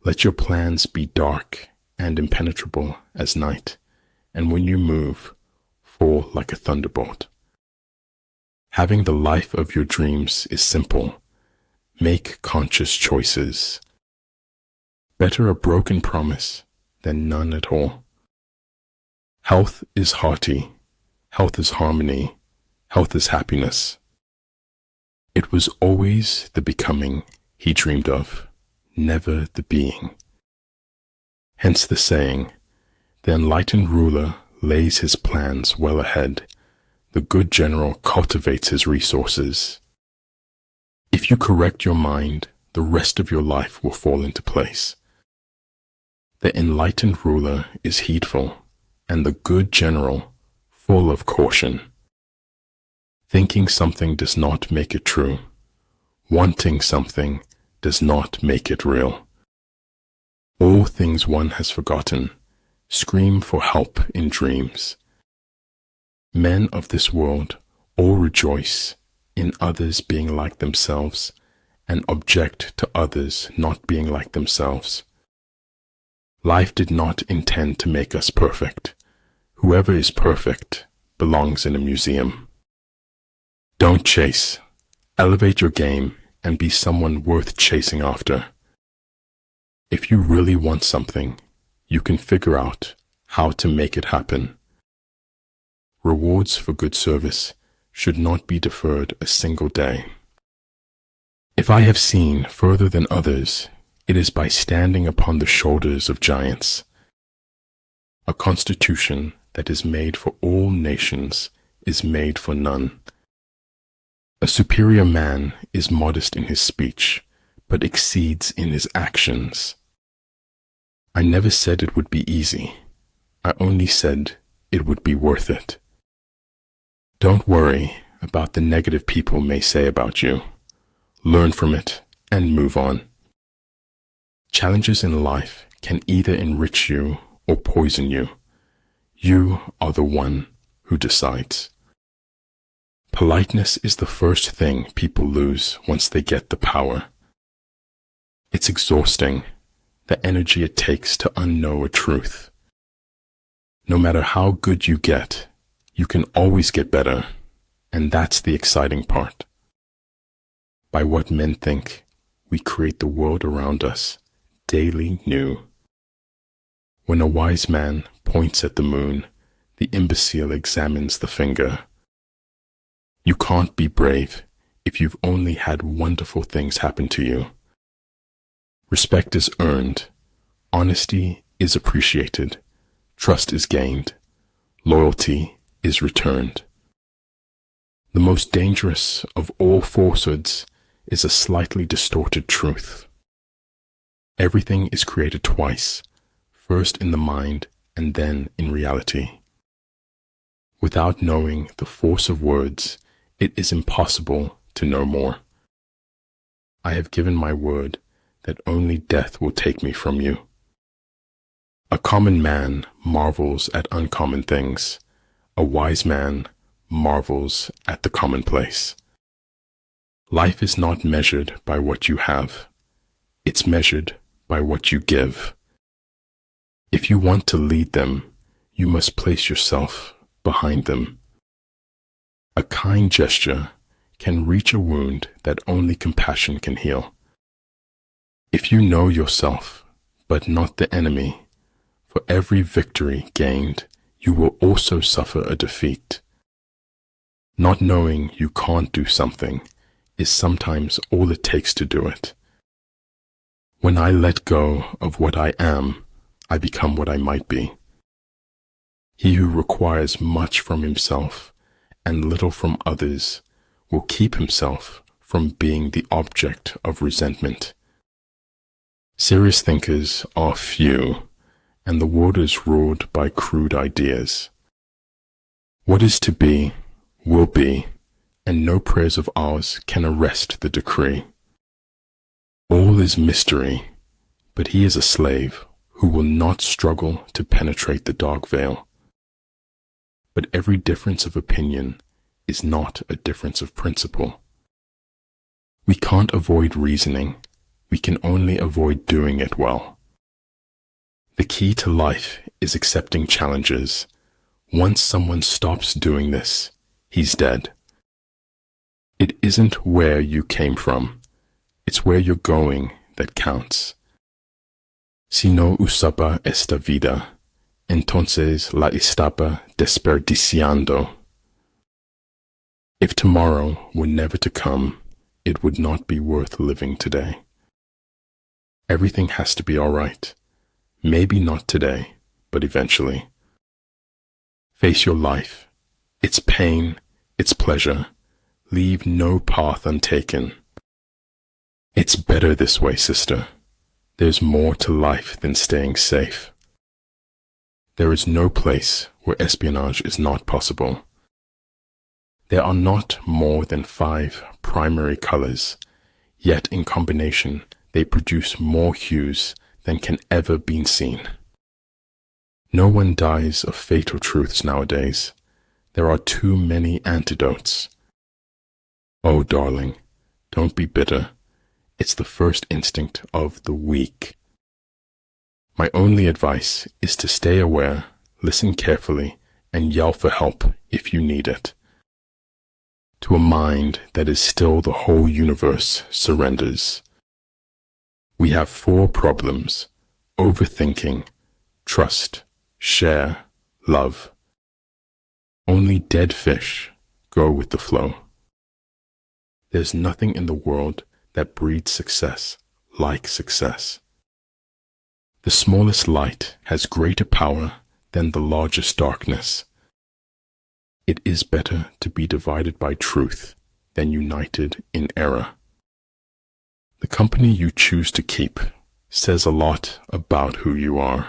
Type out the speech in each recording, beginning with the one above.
Let your plans be dark and impenetrable as night, and when you move, fall like a thunderbolt. Having the life of your dreams is simple. Make conscious choices. Better a broken promise than none at all. Health is hearty. Health is harmony. Health is happiness. It was always the becoming he dreamed of, never the being. Hence the saying, the enlightened ruler lays his plans well ahead. The good general cultivates his resources. If you correct your mind, the rest of your life will fall into place. The enlightened ruler is heedful, and the good general full of caution. Thinking something does not make it true. Wanting something does not make it real. All things one has forgotten, scream for help in dreams. Men of this world all rejoice in others being like themselves and object to others not being like themselves. Life did not intend to make us perfect. Whoever is perfect belongs in a museum. Don't chase. Elevate your game and be someone worth chasing after. If you really want something, you can figure out how to make it happen. Rewards for good service should not be deferred a single day. If I have seen further than others, it is by standing upon the shoulders of giants. A constitution that is made for all nations is made for none. A superior man is modest in his speech, but exceeds in his actions. I never said it would be easy. I only said it would be worth it. Don't worry about the negative people may say about you. Learn from it and move on. Challenges in life can either enrich you or poison you. You are the one who decides. Politeness is the first thing people lose once they get the power. It's exhausting, the energy it takes to unknow a truth. No matter how good you get, you can always get better, and that's the exciting part. By what men think, we create the world around us, daily new. When a wise man points at the moon, the imbecile examines the finger. You can't be brave if you've only had wonderful things happen to you. Respect is earned, honesty is appreciated, trust is gained, loyalty is returned. The most dangerous of all falsehoods is a slightly distorted truth. Everything is created twice, first in the mind and then in reality. Without knowing the force of words, it is impossible to know more. I have given my word that only death will take me from you. A common man marvels at uncommon things. A wise man marvels at the commonplace. Life is not measured by what you have. It's measured by what you give. If you want to lead them, you must place yourself behind them. A kind gesture can reach a wound that only compassion can heal. If you know yourself, but not the enemy, for every victory gained, you will also suffer a defeat. Not knowing you can't do something is sometimes all it takes to do it. When I let go of what I am, I become what I might be. He who requires much from himself and little from others will keep himself from being the object of resentment. Serious thinkers are few, and the world is ruled by crude ideas. What is to be, will be, and no prayers of ours can arrest the decree. All is mystery, but he is a slave who will not struggle to penetrate the dark veil. But every difference of opinion is not a difference of principle. We can't avoid reasoning, we can only avoid doing it well. The key to life is accepting challenges. Once someone stops doing this, he's dead. It isn't where you came from, it's where you're going that counts. Si no usaba esta vida, entonces la estaba desperdiciando. If tomorrow were never to come, it would not be worth living today. Everything has to be all right. Maybe not today, but eventually. Face your life, its pain, its pleasure. Leave no path untaken. It's better this way, sister. There's more to life than staying safe. There is no place where espionage is not possible. There are not more than 5 primary colors, yet in combination they produce more hues than can ever be seen. No one dies of fatal truths nowadays. There are too many antidotes. Oh, darling, don't be bitter. It's the first instinct of the weak. My only advice is to stay aware, listen carefully, and yell for help if you need it. To a mind that is still the whole universe surrenders. We have 4 problems: overthinking, trust, share, love. Only dead fish go with the flow. There's nothing in the world that breeds success like success. The smallest light has greater power than the largest darkness. It is better to be divided by truth than united in error. The company you choose to keep says a lot about who you are.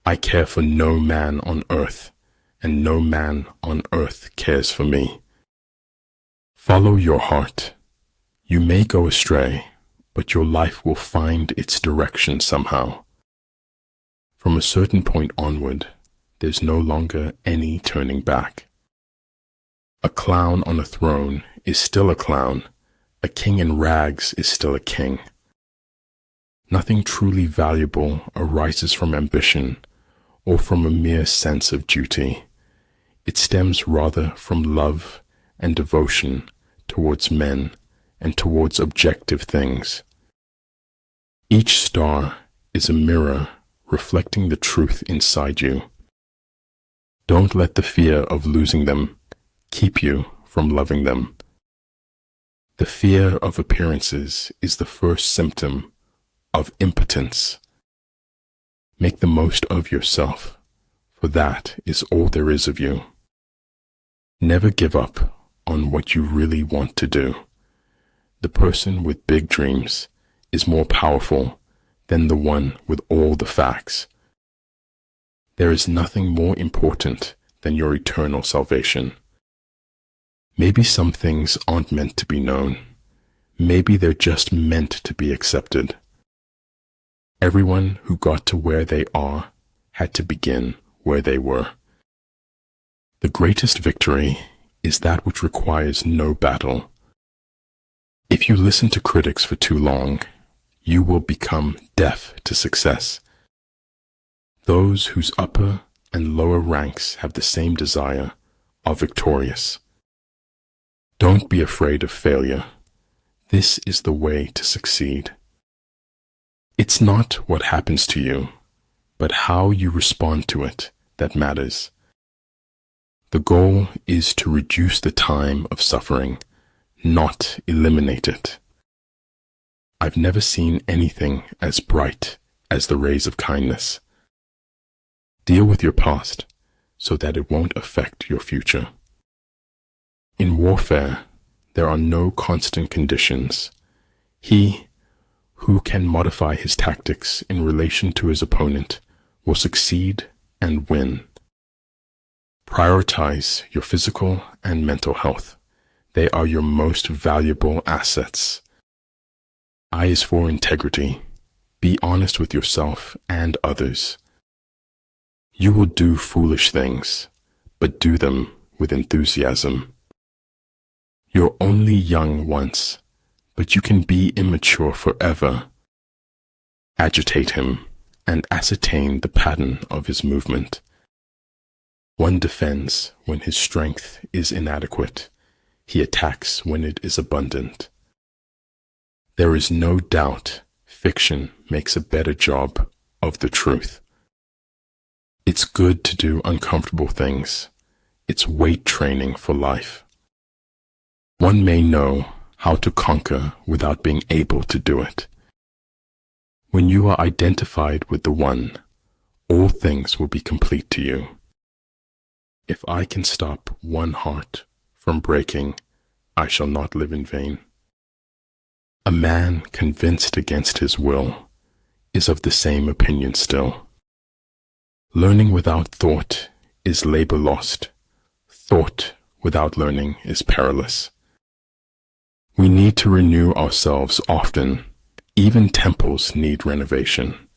I care for no man on earth, and no man on earth cares for me. Follow your heart. You may go astray, but your life will find its direction somehow. From a certain point onward, there's no longer any turning back. A clown on a throne is still a clown. A king in rags is still a king. Nothing truly valuable arises from ambition or from a mere sense of duty. It stems rather from love and devotion towards men and towards objective things. Each star is a mirror reflecting the truth inside you. Don't let the fear of losing them keep you from loving them. The fear of appearances is the first symptom of impotence. Make the most of yourself, for that is all there is of you. Never give up on what you really want to do. The person with big dreams is more powerful than the one with all the facts. There is nothing more important than your eternal salvation. Maybe some things aren't meant to be known. Maybe they're just meant to be accepted. Everyone who got to where they are had to begin where they were. The greatest victory is that which requires no battle. If you listen to critics for too long, you will become deaf to success. Those whose upper and lower ranks have the same desire are victorious. Don't be afraid of failure. This is the way to succeed. It's not what happens to you, but how you respond to it that matters. The goal is to reduce the time of suffering, not eliminate it. I've never seen anything as bright as the rays of kindness. Deal with your past so that it won't affect your future. In warfare, there are no constant conditions. He who can modify his tactics in relation to his opponent will succeed and win. Prioritize your physical and mental health. They are your most valuable assets. I is for integrity. Be honest with yourself and others. You will do foolish things, but do them with enthusiasm. You're only young once, but you can be immature forever. Agitate him, and ascertain the pattern of his movement. One defends when his strength is inadequate. He attacks when it is abundant. There is no doubt fiction makes a better job of the truth. It's good to do uncomfortable things. It's weight training for life. One may know how to conquer without being able to do it. When you are identified with the One, all things will be complete to you. If I can stop one heart from breaking, I shall not live in vain. A man convinced against his will is of the same opinion still. Learning without thought is labor lost. Thought without learning is perilous. We need to renew ourselves often. Even temples need renovation.